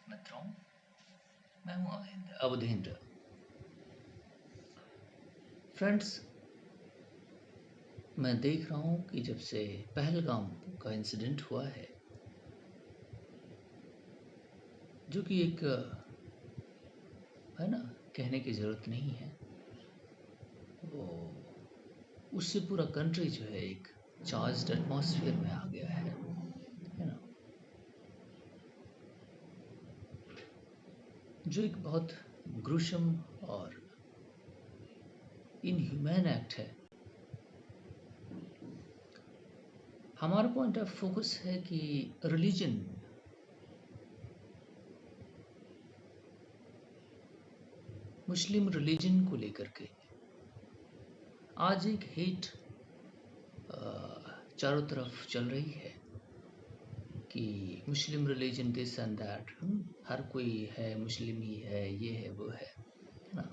मित्रों, मैं हूं अवधेंद्र। फ्रेंड्स, मैं देख रहा हूं कि जब से पहलगाम का इंसिडेंट हुआ है, जो कि एक है ना, कहने की ज़रूरत नहीं है, वो उससे पूरा कंट्री जो है एक चार्ज्ड एटमॉस्फेयर में आ गया है ना, जो एक बहुत ग्रुशम और इनह्यूमैन एक्ट है। हमारा पॉइंट ऑफ फोकस है कि रिलीजन मुस्लिम रिलीजन को लेकर के आज एक हेट चारों तरफ चल रही है कि Muslim religion this and that, हर कोई है मुस्लिम ही है, ये है वो है ना।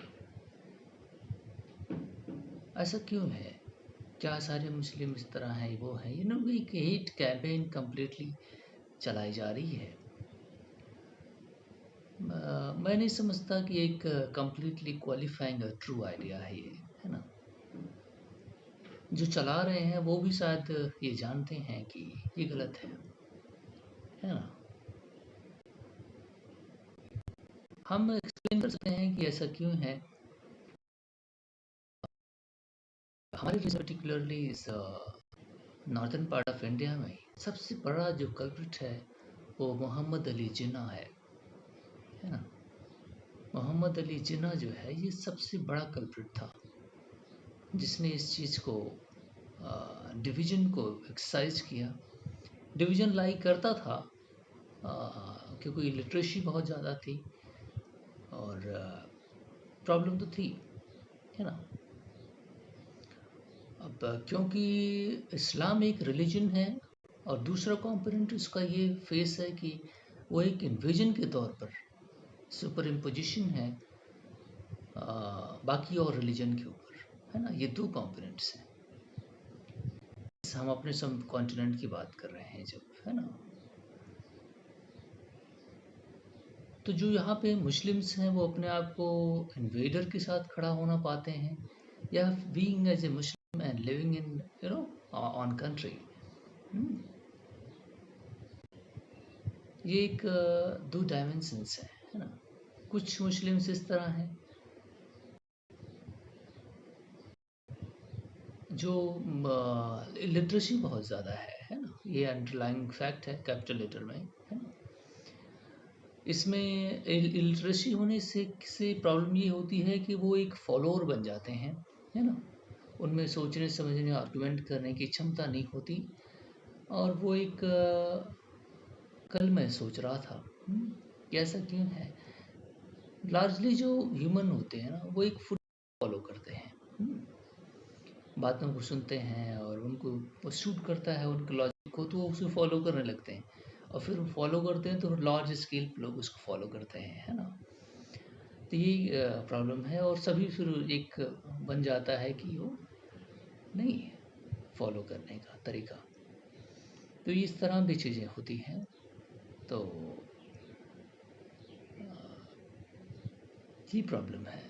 ऐसा क्यों है? क्या सारे मुस्लिम इस तरह हैं, वो है? एक हेट कैंपेन कंप्लीटली चलाई जा रही है। मैं नहीं समझता कि एक कंप्लीटली क्वालिफाइंग ट्रू आइडिया है ये, है ना। जो चला रहे हैं वो भी शायद ये जानते हैं कि ये गलत है ना। हम एक्सप्लेन कर सकते हैं कि ऐसा क्यों है। हमारे रीजन पर्टिकुलरली इस नॉर्दर्न पार्ट ऑफ इंडिया में सबसे बड़ा जो कल्प्रिट है वो मोहम्मद अली जिन्ना है ना। मोहम्मद अली जिन्ना जो है ये सबसे बड़ा कल्प्रिट था, जिसने इस चीज़ को डिवीजन को एक्सरसाइज किया। डिवीजन लाई करता था क्योंकि लिटरेसी बहुत ज़्यादा थी और प्रॉब्लम तो थी, है ना। अब क्योंकि इस्लाम एक रिलीजन है और दूसरा कंपोनेंट उसका ये फेस है कि वो एक इन्वेजन के तौर पर सुपर इम्पोजिशन है बाकी और रिलीजन के ऊपर, है ना। ये दो कंपोनेंट्स हैं। हम अपने सब कॉन्टिनेंट की बात कर रहे हैं जब, है ना। तो जो यहाँ पे मुस्लिम्स हैं वो अपने आप को इन्वेडर के साथ खड़ा होना पाते हैं, या being as a Muslim and living in on country. ये एक दो डायमेंशंस है ना। कुछ मुस्लिम्स इस तरह हैं जो लिटरेसी बहुत ज़्यादा है ना। ये अंडरलाइंग फैक्ट है कैपिटल लेटर में, है ना। इसमें लिटरेसी होने से प्रॉब्लम ये होती है कि वो एक फॉलोअर बन जाते हैं, है ना। उनमें सोचने समझने आर्गुमेंट करने की क्षमता नहीं होती। और वो एक कल मैं सोच रहा था कि ऐसा क्यों है। लार्जली जो ह्यूमन होते हैं ना वो एक फुट फॉलो करते हैं, बातों को सुनते हैं और उनको वो सूट करता है उनके लॉजिक को, तो वो उसे फॉलो करने लगते हैं। और फिर वो फॉलो करते हैं तो लार्ज स्केल पे लोग उसको फॉलो करते हैं, है ना। तो ये प्रॉब्लम है और सभी फिर एक बन जाता है कि वो नहीं फॉलो करने का तरीका। तो इस तरह भी चीज़ें होती हैं। तो ये प्रॉब्लम है।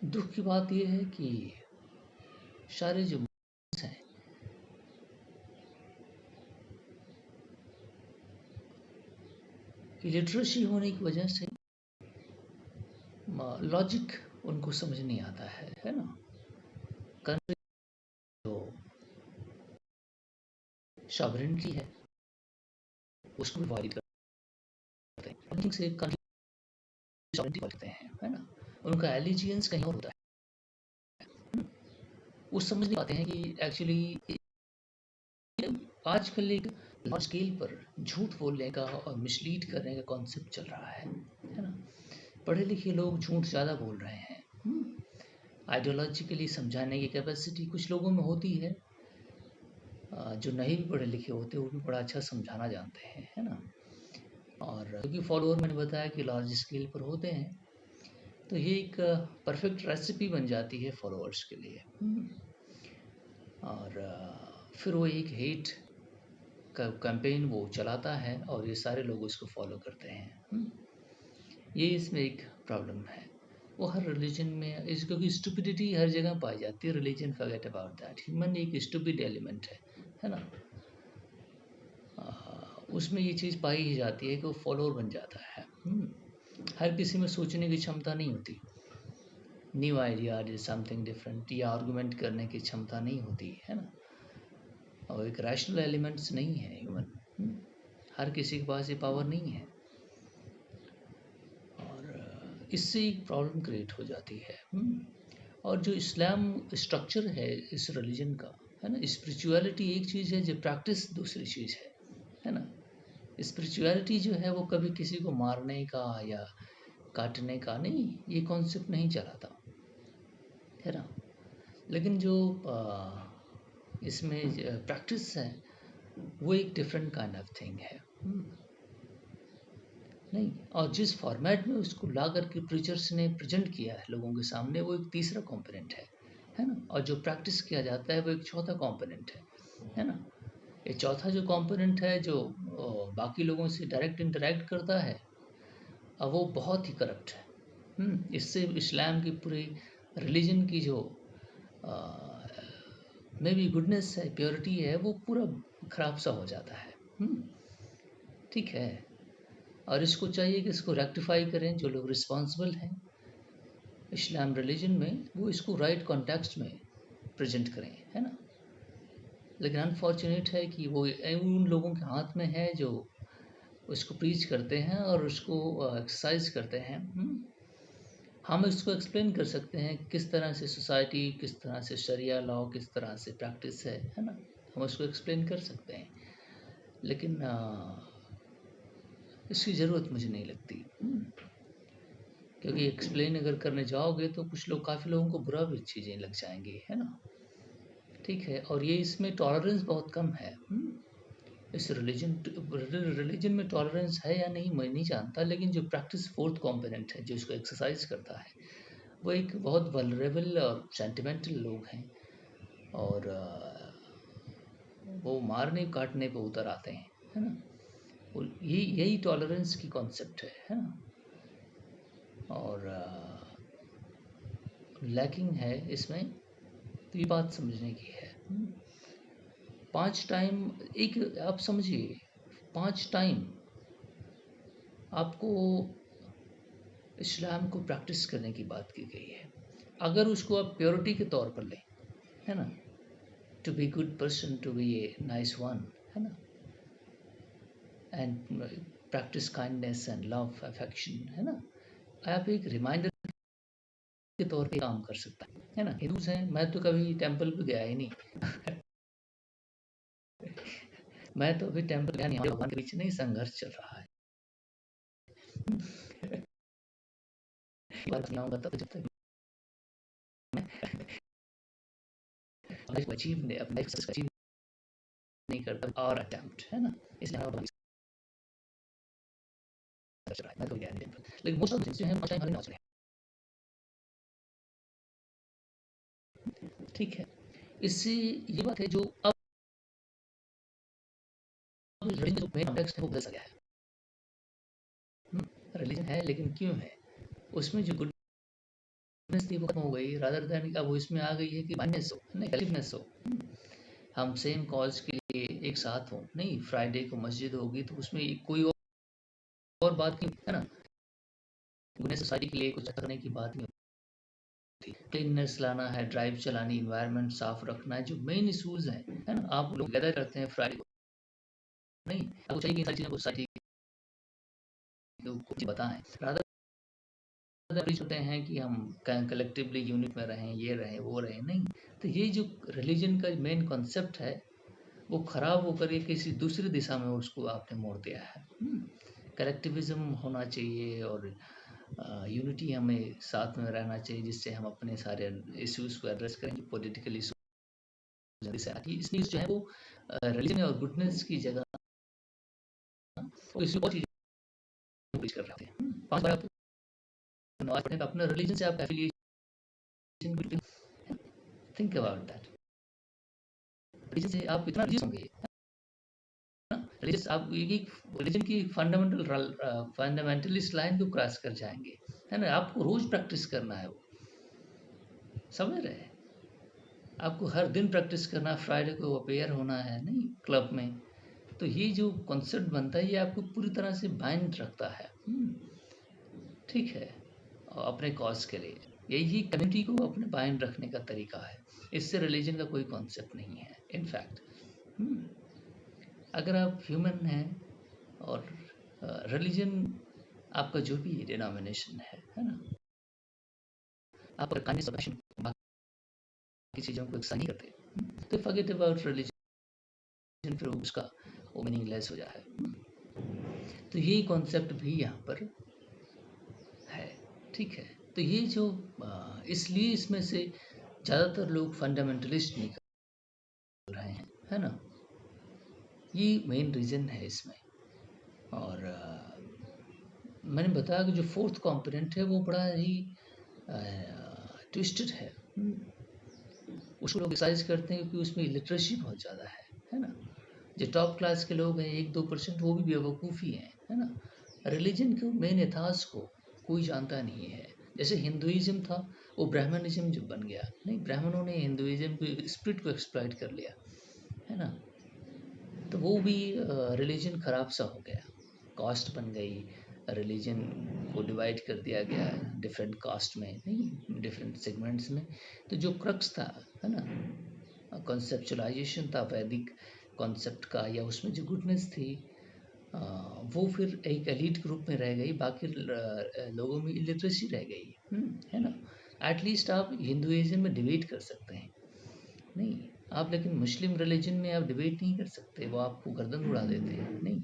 दुख की बात यह है कि सारे जो हैं लिटरेसी होने की वजह से लॉजिक उनको समझ नहीं आता है ना। कंट्री जो सॉवरेनिटी है उसको भी वायलेट करते हैं, से कंट्री सॉवरेनिटी करते हैं, है ना। उनका एलिजियंस कहीं और होता है। वो समझ नहीं पाते हैं कि एक्चुअली आजकल एक लार्ज स्केल पर झूठ बोलने का और मिसलीड करने का कॉन्सेप्ट चल रहा है ना। पढ़े लिखे लोग झूठ ज़्यादा बोल रहे हैं। आइडियोलॉजिकली समझाने की कैपेसिटी कुछ लोगों में होती है, जो नहीं भी पढ़े लिखे होते वो भी बड़ा अच्छा समझाना जानते हैं, है ना। और क्योंकि फॉलोअर मैंने बताया कि लार्ज स्केल पर होते हैं, तो ये एक परफेक्ट रेसिपी बन जाती है फॉलोअर्स के लिए। और फिर वो एक हेट कैंपेन वो चलाता है और ये सारे लोग उसको फॉलो करते हैं। ये इसमें एक प्रॉब्लम है। वो हर रिलीजन में इस, क्योंकि स्टुपिडिटी हर जगह पाई जाती है। Religion forget about that. Human एक स्टुपिड एलिमेंट है ना। उसमें ये चीज़ पाई ही जाती है कि वो फॉलोअर बन जाता है। हर किसी में सोचने की क्षमता नहीं होती। New idea is something different, या आर्गूमेंट करने की क्षमता नहीं होती है ना। और एक रैशनल एलिमेंट्स नहीं है ह्यूमन। हर किसी के पास ये पावर नहीं है और इससे एक प्रॉब्लम क्रिएट हो जाती है। और जो इस्लाम स्ट्रक्चर है इस रिलीजन का, है ना, स्पिरिचुअलिटी एक चीज़ है, जो प्रैक्टिस दूसरी चीज़ है ना। स्पिरिचुअलिटी जो है वो कभी किसी को मारने का या काटने का नहीं, ये कॉन्सेप्ट नहीं चलाता, है ना। लेकिन जो इसमें प्रैक्टिस है वो एक डिफरेंट काइंड ऑफ थिंग है। नहीं, और जिस फॉर्मेट में उसको ला करके प्रीचर्स ने प्रेजेंट किया है लोगों के सामने, वो एक तीसरा कंपोनेंट है ना। और जो प्रैक्टिस किया जाता है वो एक चौथा कंपोनेंट है ना। ये चौथा जो कंपोनेंट है, जो बाकी लोगों से डायरेक्ट इंटरेक्ट करता है, अब वो बहुत ही करप्ट है। इससे इस्लाम की पूरी रिलीजन की जो में भी गुडनेस है, प्योरिटी है, वो पूरा खराब सा हो जाता है। ठीक है। और इसको चाहिए कि इसको रेक्टिफाई करें जो लोग रिस्पॉन्सिबल हैं इस्लाम रिलीजन में, वो इसको राइट कॉन्टेक्स्ट में प्रेजेंट करें, है ना। लेकिन अनफॉर्चुनेट है कि वो उन लोगों के हाथ में है जो उसको प्रीच करते हैं और उसको एक्सरसाइज करते हैं। हम इसको एक्सप्लेन कर सकते हैं किस तरह से सोसाइटी, किस तरह से शरिया लॉ, किस तरह से प्रैक्टिस है ना। हम उसको एक्सप्लेन कर सकते हैं, लेकिन इसकी ज़रूरत मुझे नहीं लगती। क्योंकि एक्सप्लेन अगर करने जाओगे तो कुछ लोग, काफ़ी लोगों को बुरा भी चीज़ें लग जाएंगी, है ना। ठीक है। और ये इसमें टॉलरेंस बहुत कम है। इस रिलीजन में टॉलरेंस है या नहीं मैं नहीं जानता, लेकिन जो प्रैक्टिस फोर्थ कॉम्पोनेंट है जो इसको एक्सरसाइज करता है, वो एक बहुत वल्नरेबल और सेंटिमेंटल लोग हैं और वो मारने काटने पे उतर आते हैं, है ना। यही टॉलरेंस की कॉन्सेप्ट है ना। और लैकिंग है इसमें, तो ये बात समझने की है। 5 टाइम, एक आप समझिए, 5 टाइम आपको इस्लाम को प्रैक्टिस करने की बात की गई है। अगर उसको आप प्योरिटी के तौर पर लें, है ना, to be good person, to be a nice one, है ना, and practice kindness and love affection, है ना, आप एक रिमाइंडर के तौर पे काम कर सकता है ना। हिंदूज हैं, मैं तो कभी टेंपल पे गया ही नहीं मैं तो अभी टेंपल गया नहीं, भगवान के बीच नहीं संघर्ष चल रहा है आऊंगा तब, जब तक अचीव नहीं, अपने अचीव नहीं करता और अटेम्प्ट, है ना। इसलिए मैं तो गया नहीं टेंपल, लेकिन मोस्ट ऑफ द जो है मस्ट टाइम हमें ठीक है। इससे ये बात है जो अब रिलीजन जो मेन कॉन्टेक्स्ट है वो बदल गया है। रिलीजन है लेकिन क्यों है, उसमें जो गुडनेस थी वो खत्म हो गई, रादर देन अब वो इसमें आ गई है कि माइनस हो, नहीं कलेक्टिवनेस हो। हम सेम कॉज के लिए एक साथ हो, नहीं फ्राइडे को मस्जिद होगी तो उसमें कोई और बात नहीं, है ना। गुडनेस सोसाइटी के लिए कुछ करने की बात नहीं होती, क्लीननेस लाना है, ड्राइव चलानी, इन्वायरमेंट साफ रखना है, जो मेन इशूज हैं, है ना। आप लोग गैदर करते हैं फ्राइडे को, नहीं आपको चाहिए कि इन सारी चीज़ों को सोसाइटी को बताएं, रादर होते हैं कि हम कलेक्टिवली यूनिट में रहें, ये रहें वो रहें, नहीं। तो ये जो रिलीजन का मेन कॉन्सेप्ट है वो खराब होकर के किसी दूसरी दिशा में उसको आपने मोड़ दिया है। कलेक्टिविज्म होना चाहिए और यूनिटी हमें साथ में रहना चाहिए, जिससे हम अपने सारे इश्यूज को एड्रेस करें जो पॉलिटिकल इश्यूज है। इसलिए जो है वो रिलीजन और गुडनेस की जगह वो किसी और चीज़ कर रहे हैं। 5 बार आप नमाज पढ़ने का अपना रिलीजन से आपका affiliation, think about that. Religion से आप इतना रिलीजियस होंगे, रिलीजियस आप एक रिलीजन की फंडामेंटलिस्ट लाइन को क्रॉस कर जाएंगे, है ना? आपको रोज प्रैक्टिस करना है वो, समझ रहे हैं? आपको हर दिन प्रैक्टिस करना, फ्राइडे को अपेयर होना है नहीं क्लब में। तो ये जो कॉन्सेप्ट बनता है ये आपको पूरी तरह से बाइंड रखता है, ठीक है, और अपने कॉज के लिए। यही कम्युनिटी को अपने बाइंड रखने का तरीका है। इससे रिलीजन का कोई कॉन्सेप्ट नहीं है इनफैक्ट। अगर आप ह्यूमन हैं और रिलीजन आपका जो भी डिनोमिनेशन है ना, आप अगर काइंडनेस और पैशन बाकी चीज़ों को एक नहीं करते, तो फॉरगेट अबाउट रिलीजन, फिर उसका वो मीनिंगलेस हो जाता है। तो यही कॉन्सेप्ट भी यहाँ पर है, ठीक है। तो ये जो इसलिए इसमें से ज़्यादातर लोग फंडामेंटलिस्ट निकल रहे हैं, है ना? ये मेन रीज़न है इसमें। और मैंने बताया कि जो फोर्थ कंपोनेंट है वो बड़ा ही ट्विस्टेड है। उसको लोग एक्सरसाइज करते हैं क्योंकि उसमें लिटरेसी बहुत ज़्यादा है ना? जो टॉप क्लास के लोग हैं 1-2% वो भी बेवकूफ़ ही हैं, है ना? रिलीजन के मेन इतिहास को कोई जानता नहीं है। जैसे हिंदुइज्म था, वो ब्राह्मणिज्म जब बन गया, नहीं ब्राह्मणों ने हिंदुइज्म के स्पिरिट को एक्सप्लॉइट कर लिया, है ना? तो वो भी रिलीजन ख़राब सा हो गया, कास्ट बन गई, रिलीजन को डिवाइड कर दिया गया डिफरेंट कास्ट में, नहीं डिफरेंट सेगमेंट्स में। तो जो क्रक्स था, है ना, कॉन्सेप्चुलाइजेशन था वैदिक कॉन्सेप्ट का, या उसमें जो गुडनेस थी, वो फिर एक एलीट ग्रुप में रह गई, बाकी लोगों में इलिटरेसी रह गई, है ना? एटलीस्ट आप हिंदुइज्म में डिबेट कर सकते हैं, नहीं आप, लेकिन मुस्लिम रिलीजन में आप डिबेट नहीं कर सकते, वो आपको गर्दन उड़ा देते हैं, नहीं।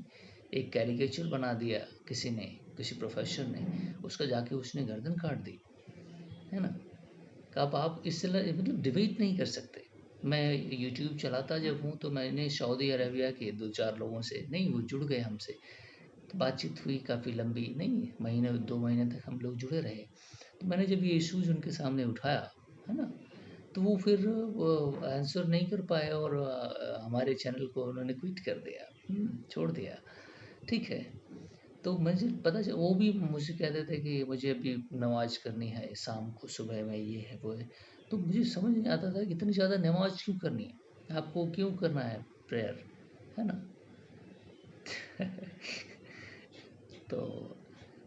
एक कैरिकेचर बना दिया किसी ने, किसी प्रोफेसर ने, उसका जाके उसने गर्दन काट दी, है ना? अब आप इससे मतलब डिबेट नहीं कर सकते। मैं यूट्यूब चलाता जब हूँ तो मैंने सऊदी अरेबिया के 2-4 लोगों से, नहीं वो जुड़ गए हमसे, तो बातचीत हुई काफ़ी लंबी, नहीं महीने 2 महीने तक हम लोग जुड़े रहे। तो मैंने जब ये इश्यूज़ उनके सामने उठाया, है ना, तो वो फिर वो आंसर नहीं कर पाए और हमारे चैनल को उन्होंने क्विट कर दिया, छोड़ दिया, ठीक है। तो मुझे पता चला, वो भी मुझे कहते थे कि मुझे अभी नमाज़ करनी है शाम को, सुबह में ये है वो है। तो मुझे समझ नहीं आता था कि इतनी ज़्यादा नमाज़ क्यों करनी है, आपको क्यों करना है प्रेयर, है ना? तो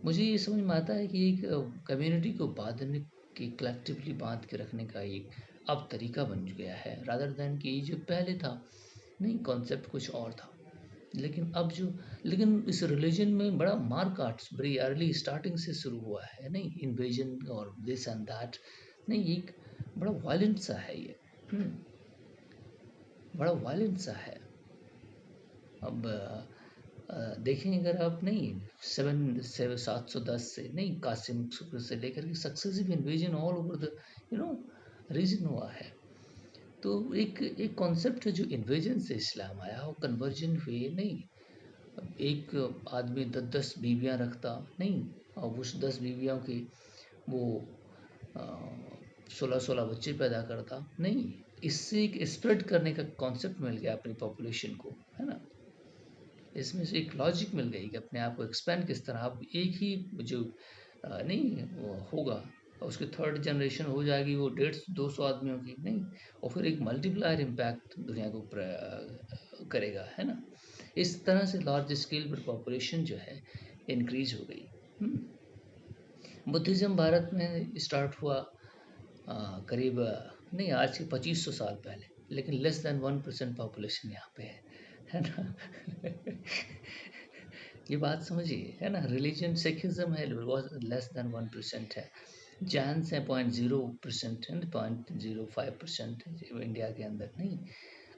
मुझे ये समझ में आता है कि एक कम्युनिटी को बांधने की, कलेक्टिवली बांध के रखने का एक अब तरीका बन गया है, रादर दैन कि जो पहले था, नहीं कॉन्सेप्ट कुछ और था। लेकिन इस रिलीजन में बड़ा मार काट बड़ी अर्ली स्टार्टिंग से शुरू हुआ है, नहीं इन्वेजन और दिस एंड दैट, नहीं एक बड़ा वायलेंट सा है ये, बड़ा वायलेंट सा है। अब देखें अगर आप, नहीं 710 से, नहीं कासिम से लेकर के successive invasion all over the you know region हुआ है। तो एक कॉन्सेप्ट है जो इन्वेजन से इस्लाम आया, और कन्वर्जन हुए, नहीं एक आदमी 10-10 बीवियाँ रखता, नहीं, और उस 10 बीवियों की वो 16-16 बच्चे पैदा करता, नहीं इससे एक स्प्रेड करने का कॉन्सेप्ट मिल गया अपनी पॉपुलेशन को, है ना? इसमें से एक लॉजिक मिल गई कि अपने आप को एक्सपेंड किस तरह, आप एक ही जो नहीं वो होगा, उसकी थर्ड जनरेशन हो जाएगी वो 150-200 आदमियों की, नहीं, और फिर एक मल्टीप्लायर इम्पैक्ट दुनिया को करेगा, है ना? इस तरह से लार्ज स्केल पर पॉपुलेशन जो है इंक्रीज हो गई। बुद्धिज़्म भारत में स्टार्ट हुआ करीब नहीं आज के 2500 साल पहले, लेकिन लेस देन 1% पॉपुलेशन यहाँ पे है ना? ये बात समझिए, है ना? रिलीजन सिखिज्म है, लेस देन 1% है। जैन्स हैं 0.0% है, 0.05% इंडिया के अंदर, नहीं।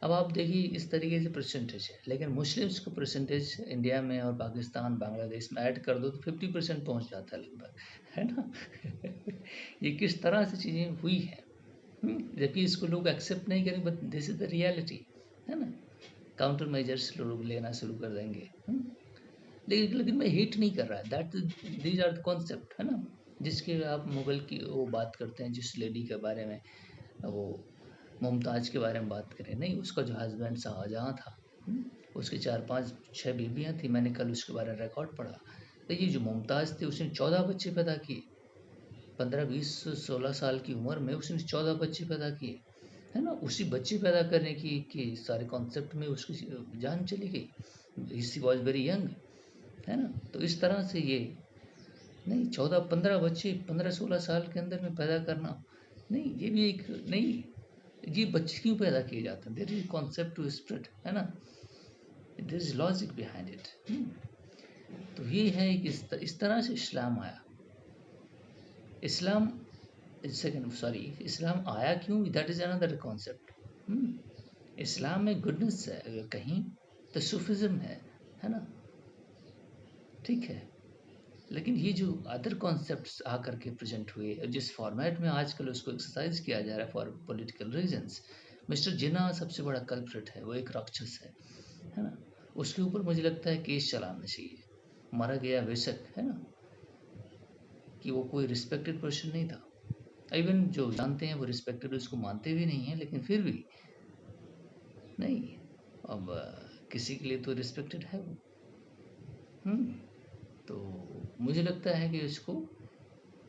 अब आप देखिए इस तरीके से परसेंटेज है, लेकिन मुस्लिम्स का परसेंटेज इंडिया में और पाकिस्तान, बांग्लादेश में ऐड कर दो तो 50% पहुँच जाता है लगभग, है ना? ये किस तरह से चीज़ें हुई हैं, जबकि इसको लोग एक्सेप्ट नहीं करें, but this is the reality, है ना? काउंटर मेजर्स लोग लेना शुरू कर देंगे, लेकिन मैं हेट नहीं कर रहा, that these are the concept, है ना? जिसके आप मुगल की वो बात करते हैं, जिस लेडी के बारे में, वो मुमताज़ के बारे में बात करें, नहीं उसका जो हस्बैंड शाहजहाँ था, उसकी 4-5-6 बीवियाँ थी, मैंने कल उसके बारे में रिकॉर्ड पढ़ा। तो ये जो मुमताज़ थी उसने 14 बच्चे पैदा किए, 15-20-16 साल की उम्र में उसने 14 बच्चे पैदा किए, है ना। उसी बच्चे पैदा करने की सारे कॉन्सेप्ट में उसकी जान चली गई। शी वॉज वेरी यंग, है ना। तो इस तरह से ये नहीं, 14-15 बच्चे 15-16 साल के अंदर में पैदा करना, नहीं ये भी एक नहीं, ये बच्चे क्यों पैदा किए जाते हैं, there is concept to spread, है ना, there is logic behind it. तो ये है कि इस तरह से इस्लाम आया। इस्लाम सेकंड सॉरी इस्लाम आया क्यों, दैट इज अनदर कॉन्सेप्ट। इस्लाम में गुडनेस है, अगर कहीं तो सूफिज्म है ना, ठीक है। लेकिन ये जो अदर कॉन्सेप्ट्स आकर के प्रेजेंट हुए, जिस फॉर्मेट में आजकल उसको एक्सरसाइज किया जा रहा है फॉर पॉलिटिकल रीजंस, मिस्टर जिन्ना सबसे बड़ा कल्प्रिट है, वो एक राक्षस है ना। उसके ऊपर मुझे लगता है केस चलाना चाहिए, मारा गया बेशक, है ना, कि वो कोई रिस्पेक्टेड पर्सन नहीं था। इवन जो जानते हैं वो रिस्पेक्टेड उसको मानते भी नहीं है, लेकिन फिर भी नहीं, अब किसी के लिए तो रिस्पेक्टेड है वो। तो मुझे लगता है कि इसको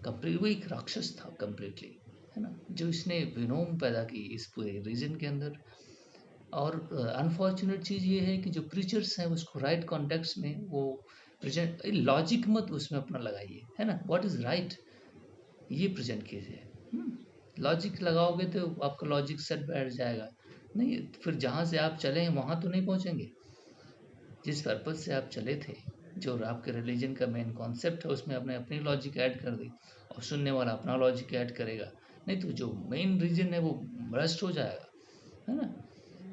कंप्लीट वो एक राक्षस था कंप्लीटली, है ना, जो इसने विनोम पैदा की इस पूरे रीजन के अंदर। और अनफॉर्चुनेट चीज़ ये है कि जो प्रीचर्स हैं उसको राइट कॉन्टेक्स्ट में वो प्रेजेंट, लॉजिक मत उसमें अपना लगाइए, है ना, व्हाट इज़ राइट ये प्रेजेंट कीजिए। लॉजिक लगाओगे तो आपका लॉजिक सेट बैठ जाएगा, नहीं फिर जहाँ से आप चले हैं वहाँ तो नहीं पहुँचेंगे। जिस पर्पज़ से आप चले थे, जो आपके रिलीजन का मेन कॉन्सेप्ट है, उसमें आपने अपनी लॉजिक ऐड कर दी और सुनने वाला अपना लॉजिक ऐड करेगा, नहीं तो जो मेन रीजन है वो भ्रष्ट हो जाएगा, है ना।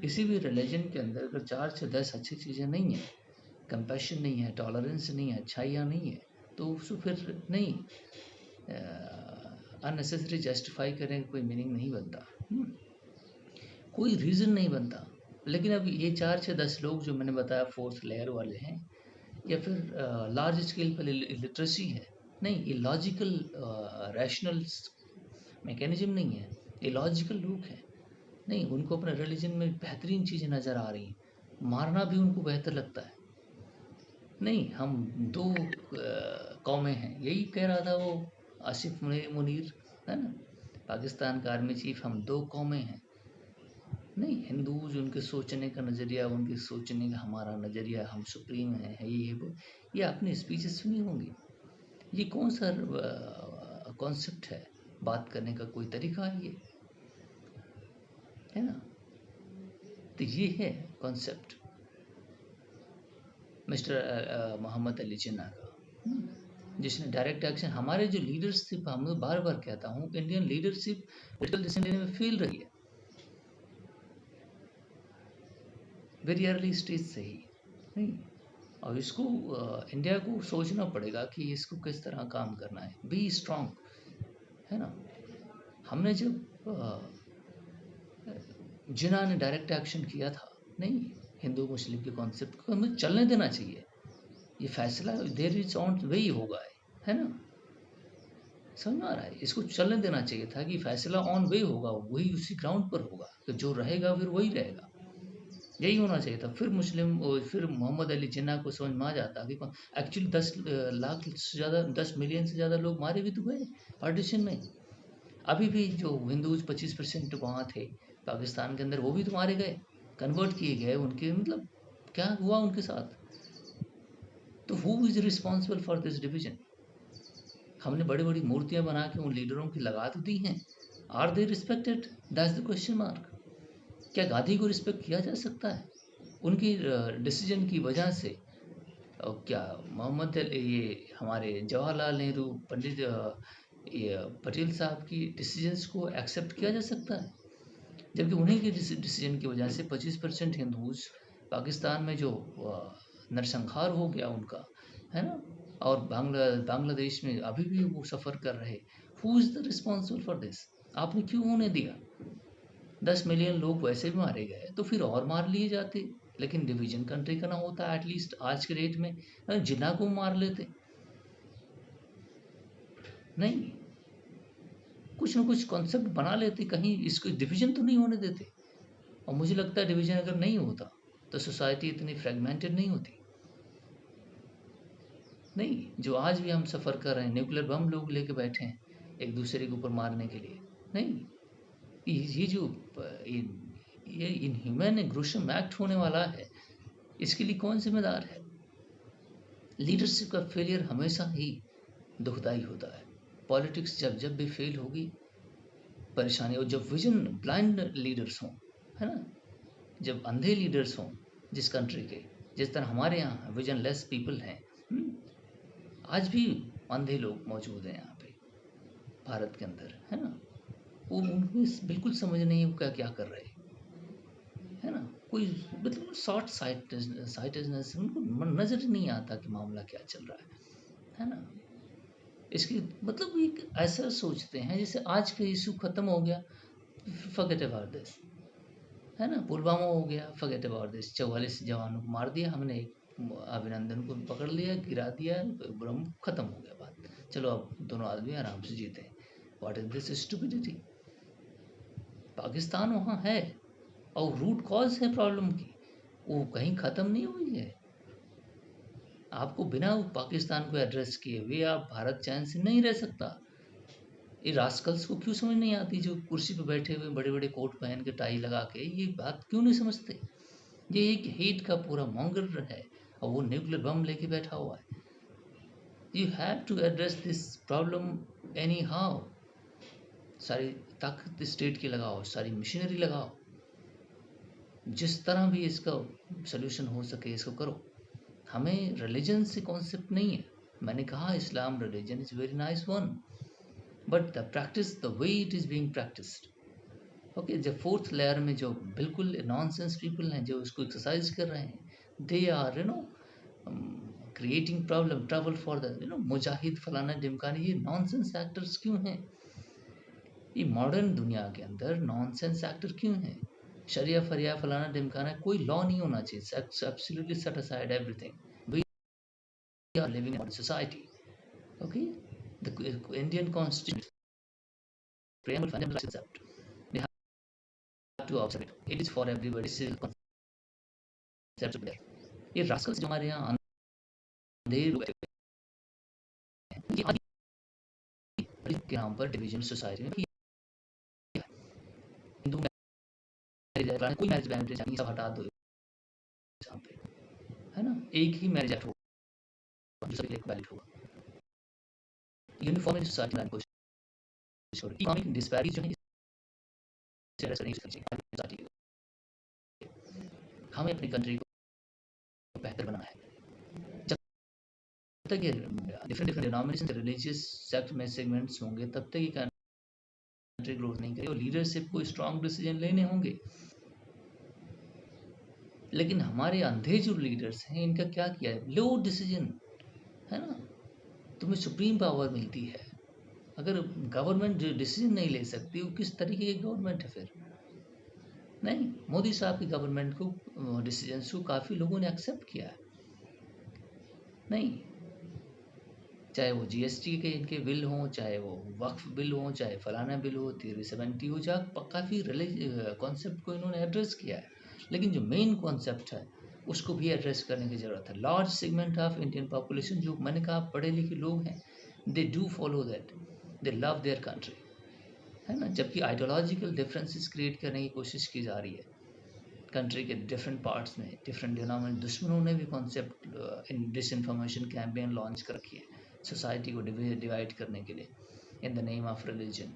किसी भी रिलीजन के अंदर अगर 4 से 10 अच्छी चीज़ें नहीं हैं, कंपैशन नहीं है, टॉलरेंस नहीं है, अच्छाइयाँ नहीं है, तो उसको फिर नहीं अननेसेसरी जस्टिफाई करने का कोई मीनिंग नहीं बनता, कोई रीज़न नहीं बनता। लेकिन अब ये 4 से 10 लोग जो मैंने बताया फोर्थ लेयर वाले हैं, या फिर लार्ज स्केल पर लिटरेसी है, नहीं ये लॉजिकल रैशनल मैकेनिज्म नहीं है, ये लॉजिकल लोग हैं, नहीं उनको अपने रिलीजन में बेहतरीन चीज़ें नज़र आ रही हैं, मारना भी उनको बेहतर लगता है। नहीं हम दो कौमें हैं, यही कह रहा था वो आसिफ मुनीर, है ना, पाकिस्तान का आर्मी चीफ, हम दो कौमें हैं। नहीं हिंदूज उनके सोचने का नज़रिया, उनके सोचने का हमारा नज़रिया, हम सुप्रीम है ये वो, ये आपने स्पीचेस सुनी होंगी। ये कौन सा कॉन्सेप्ट है, बात करने का कोई तरीका है ये, है ना। तो ये है कॉन्सेप्ट मिस्टर मोहम्मद अली जिन्ना का, जिसने डायरेक्ट एक्शन, हमारे जो लीडरशिप, हम बार बार कहता हूँ, इंडियन लीडरशिप पोलिटिकल डिसीजन लेने में फेल रही है वेरी अर्ली स्टेज से ही, नहीं। और इसको इंडिया को सोचना पड़ेगा कि इसको किस तरह काम करना है, बी स्ट्रांग, है ना। हमने जब जिन्ना ने डायरेक्ट एक्शन किया था, नहीं हिंदू मुस्लिम के कॉन्सेप्ट को हमें चलने देना चाहिए, ये फैसला देर इज ऑन वे ही होगा, है ना, समझ में आ रहा है, इसको चलने देना चाहिए था कि फैसला ऑन वे होगा, वही उसी ग्राउंड पर होगा, तो जो रहेगा फिर वही रहेगा, यही होना चाहिए था। फिर मुस्लिम और फिर मोहम्मद अली जिन्ना को समझ में आ जाता कि एक्चुअली 10 लाख से ज़्यादा, 10 मिलियन से ज़्यादा लोग मारे भी तो गए पार्टीशन में। अभी भी जो हिंदूज 25% वहाँ थे पाकिस्तान के अंदर, वो भी तो मारे गए, कन्वर्ट किए गए उनके, मतलब क्या हुआ उनके साथ। तो who is responsible for this division. हमने बड़ी बड़ी मूर्तियाँ बना के उन लीडरों की लगा तो दी हैं, are they respected, that's the question mark. क्या गांधी को रिस्पेक्ट किया जा सकता है उनकी डिसीजन की वजह से? और क्या मोहम्मद ये हमारे जवाहरलाल नेहरू, पंडित ये पटेल साहब की डिसीजंस को एक्सेप्ट किया जा सकता है? जबकि उन्हीं की डिसीजन की वजह से 25% हिंदूज पाकिस्तान में जो नरसंहार हो गया उनका, है ना, और बांग्लादेश में अभी भी वो सफ़र कर रहे। Who is the responsible for this? आपने क्यों होने दिया? 10 मिलियन लोग वैसे भी मारे गए, तो फिर और मार लिए जाते, लेकिन डिवीजन कंट्री का ना होता, एटलीस्ट आज के डेट में जिन्ना को मार लेते, नहीं कुछ ना कुछ कॉन्सेप्ट बना लेते, कहीं इसको डिवीजन तो नहीं होने देते। और मुझे लगता है डिवीजन अगर नहीं होता तो सोसाइटी इतनी फ्रेगमेंटेड नहीं होती। नहीं, जो आज भी हम सफ़र कर रहे हैं, न्यूक्लियर बम लोग लेके बैठे हैं एक दूसरे के ऊपर मारने के लिए। नहीं, ये जो ये इनह्यूमन ग्रोशम एक्ट होने वाला है, इसके लिए कौन जिम्मेदार है? लीडरशिप का फेलियर हमेशा ही दुखदाई होता है। पॉलिटिक्स जब जब भी फेल होगी, परेशानी। और जब विजन ब्लाइंड लीडर्स हों, है ना, जब अंधे लीडर्स हों जिस कंट्री के, जिस तरह हमारे यहाँ विजन लेस पीपल हैं, आज भी अंधे लोग मौजूद हैं यहाँ पे भारत के अंदर, है ना, वो उनको बिल्कुल समझ नहीं है वो क्या क्या कर रहे हैं, है ना, कोई मतलब शॉर्ट साइटेडनेस, उनको नजर नहीं आता कि मामला क्या चल रहा है ना। इसकी मतलब एक ऐसा सोचते हैं जैसे आज का इशू खत्म हो गया, फॉरगेट अबाउट दिस, है ना, पुलवामा हो गया, फॉरगेट अबाउट दिस, 44 जवानों को मार दिया हमने, अभिनंदन को पकड़ लिया, गिरा दिया, ब्रह्म खत्म हो गया बात, चलो अब दोनों आदमी आराम से जीते हैं। What is this stupidity? Pakistan वहाँ है और रूट कॉज है प्रॉब्लम की, वो कहीं ख़त्म नहीं हुई है। आपको बिना पाकिस्तान को एड्रेस किए हुए आप भारत चैन से नहीं रह सकता। ये रास्कल्स को क्यों समझ नहीं आती जो कुर्सी पे बैठे हुए बड़े बड़े कोट पहन के टाई लगा के, ये बात क्यों नहीं समझते? ये एक हेट का पूरा मॉन्गर है और वो न्यूक्लियर बम लेके बैठा हुआ है। You have to address this problem anyhow. सारी ताकत स्टेट की लगाओ, सारी मशीनरी लगाओ, जिस तरह भी इसका सोल्यूशन हो सके इसको करो। हमें रिलीजन से कॉन्सेप्ट नहीं है। मैंने कहा Islam religion is very nice one, but the practice, the way it is being practised, okay, जब फोर्थ लेयर में जो बिल्कुल नॉनसेंस पीपल हैं जो उसको एक्सरसाइज कर रहे हैं, they are creating problem trouble for the मुजाहिद फलाना ढिमकाना, ये नॉनसेंस एक्टर्स क्यों हैं? ये मॉडर्न दुनिया के अंदर नॉनसेंस एक्टर क्यों हैं? शरिया फरिया फलाना ढिमकाना, कोई लॉ नहीं होना चाहिए, absolutely set aside everything. We are living in society, okay, the Indian constitution preamble fundamental concept, we have to observe it, it is for everybody, this is concept there। ये Rascals जो हमारे यहाँ अंधे लोग हैं, ये आज के नाम पर डिवीजन सोसाइटी में किया है। हिंदू मैरिज, कोई मैरिज बैन नहीं, सब हटा दो यहाँ पे, है ना, एक ही मैरिज एक्ट होगा जो सभी लिए वैलिड होगा। यूनिफॉर्म सोसाइटी लाइन कोशिश करो, इकोनॉमिक डिस्पैरिटीज जो है इसे एड्रेस करने की कोशिश करें। हमें अपनी कंट्री को बेहतर बनाना है। जब तक ये डिफरेंट डिनोमिनेशन रिलीजियस सेक्ट में सेगमेंट्स होंगे, तब तक ये कंट्री ग्रोथ नहीं करेगी और लीडरशिप को स्ट्रॉन्ग डिसीजन लेने होंगे। लेकिन हमारे अंधे जो लीडर्स हैं, इनका क्या किया है? लो डिसीजन, है ना, तुम्हें सुप्रीम पावर मिलती है। अगर गवर्नमेंट जो डिसीजन नहीं ले सकती, वो किस तरीके की गवर्नमेंट है फिर? नहीं, मोदी साहब की गवर्नमेंट को डिसीजंस को काफ़ी लोगों ने एक्सेप्ट किया है। नहीं, चाहे वो जीएसटी के इनके बिल हों, चाहे वो वक्फ बिल हों, चाहे फलाना बिल हो, 370 हो, जहाँ काफ़ी कॉन्सेप्ट को इन्होंने एड्रेस किया है। लेकिन जो मेन कॉन्सेप्ट है उसको भी एड्रेस करने की ज़रूरत है। Large segment of Indian population, जो मैंने कहा पढ़े लिखे लोग हैं, they do follow that, they love their country, है ना, जबकि आइडियोलॉजिकल डिफरेंसेस क्रिएट करने की कोशिश की जा रही है कंट्री के डिफरेंट पार्ट्स में। डिफरेंट डिनोमिनेशन दुश्मनों ने भी concept in disinformation campaign launch कर रखी है सोसाइटी को डिवाइड करने के लिए in the name of religion.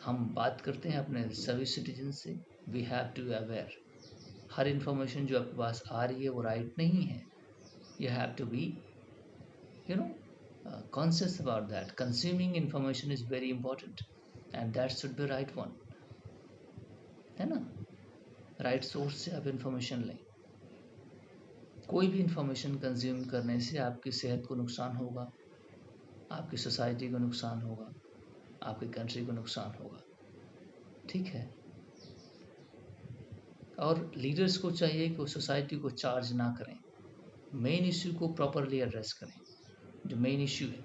हम बात करते हैं अपने सभी सिटीजन से, वी हैव टू अवेयर, हर इंफॉर्मेशन जो आपके पास आ रही है वो राइट नहीं है। You have to be conscious about that. Consuming information is very important and that should be right one, है ना, राइट सोर्स से आप इंफॉर्मेशन लें। कोई भी इंफॉर्मेशन कंज्यूम करने से आपकी सेहत को नुकसान होगा, आपकी सोसाइटी को नुकसान होगा, आपकी कंट्री को नुकसान होगा, ठीक है। और लीडर्स को चाहिए कि वो सोसाइटी को चार्ज ना करें, मेन इश्यू को प्रॉपरली एड्रेस करें, जो मेन इश्यू है,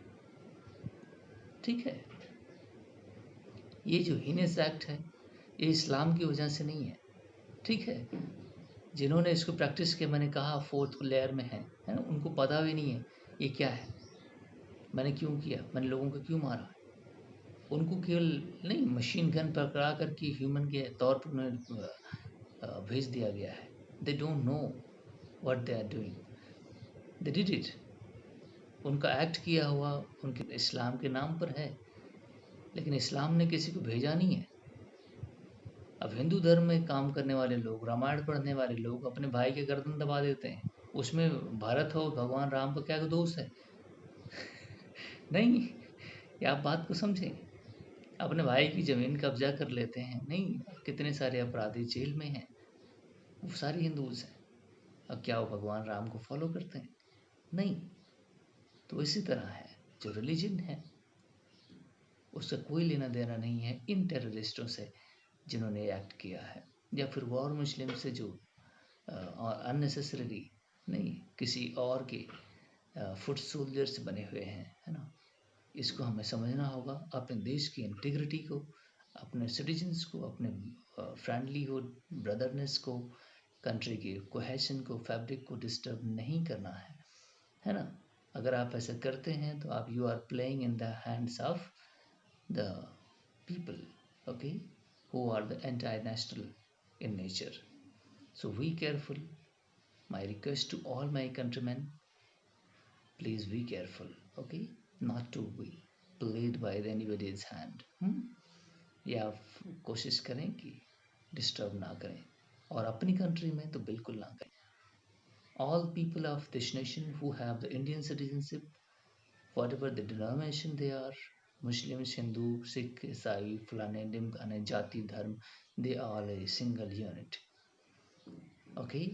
ठीक है। ये जो हीनेस एक्ट है, ये इस्लाम की वजह से नहीं है, ठीक है। जिन्होंने इसको प्रैक्टिस किया, मैंने कहा फोर्थ लेयर में है ना, उनको पता भी नहीं है ये क्या है, मैंने क्यों किया, मैंने लोगों को क्यों मारा। उनको केवल नहीं, मशीन गन पकड़ा करके ह्यूमन के तौर पर उन्हें भेज दिया गया है। They don't know what they are doing, they did it. उनका एक्ट किया हुआ उनके इस्लाम के नाम पर है, लेकिन इस्लाम ने किसी को भेजा नहीं है। अब हिंदू धर्म में काम करने वाले लोग, रामायण पढ़ने वाले लोग अपने भाई के गर्दन दबा देते हैं। उसमें भारत हो, भगवान राम का क्या दोष है? नहीं, ये आप बात को समझें। अपने भाई की ज़मीन कब्जा कर लेते हैं, नहीं, कितने सारे अपराधी जेल में हैं, वो सारे हिंदूज़ हैं। अब क्या वो भगवान राम को फॉलो करते हैं? नहीं। तो इसी तरह है, जो रिलीजन है उसका कोई लेना देना नहीं है इन टेररिस्टों से जिन्होंने एक्ट किया है, या फिर वॉर मुस्लिम से जो अननेसेसरीली नहीं किसी और के फुट सोल्जर्स बने हुए हैं, है ना। इसको हमें समझना होगा, अपने देश की इंटीग्रिटी को, अपने सिटीजन्स को, अपने फ्रेंडलीहुड, ब्रदरनेस को, कंट्री की कोहेशन को, फैब्रिक को डिस्टर्ब नहीं करना है ना। अगर आप ऐसा करते हैं तो आप you are playing in the hands of the people, okay, who are the anti-national in nature. So be careful. My request to all my countrymen, please be careful, okay, not to be played by anybody's hand. या कोशिश करें कि disturb ना करें, और अपनी country में तो बिल्कुल ना करें। All people of this nation who have the Indian citizenship, whatever the denomination they are, Muslims, Hindu, Sikh, Isai, Fulani, Dimkane, Jati, Dharm, they are a single unit. Okay?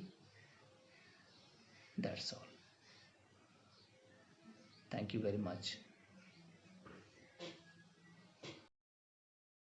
That's all. Thank you very much.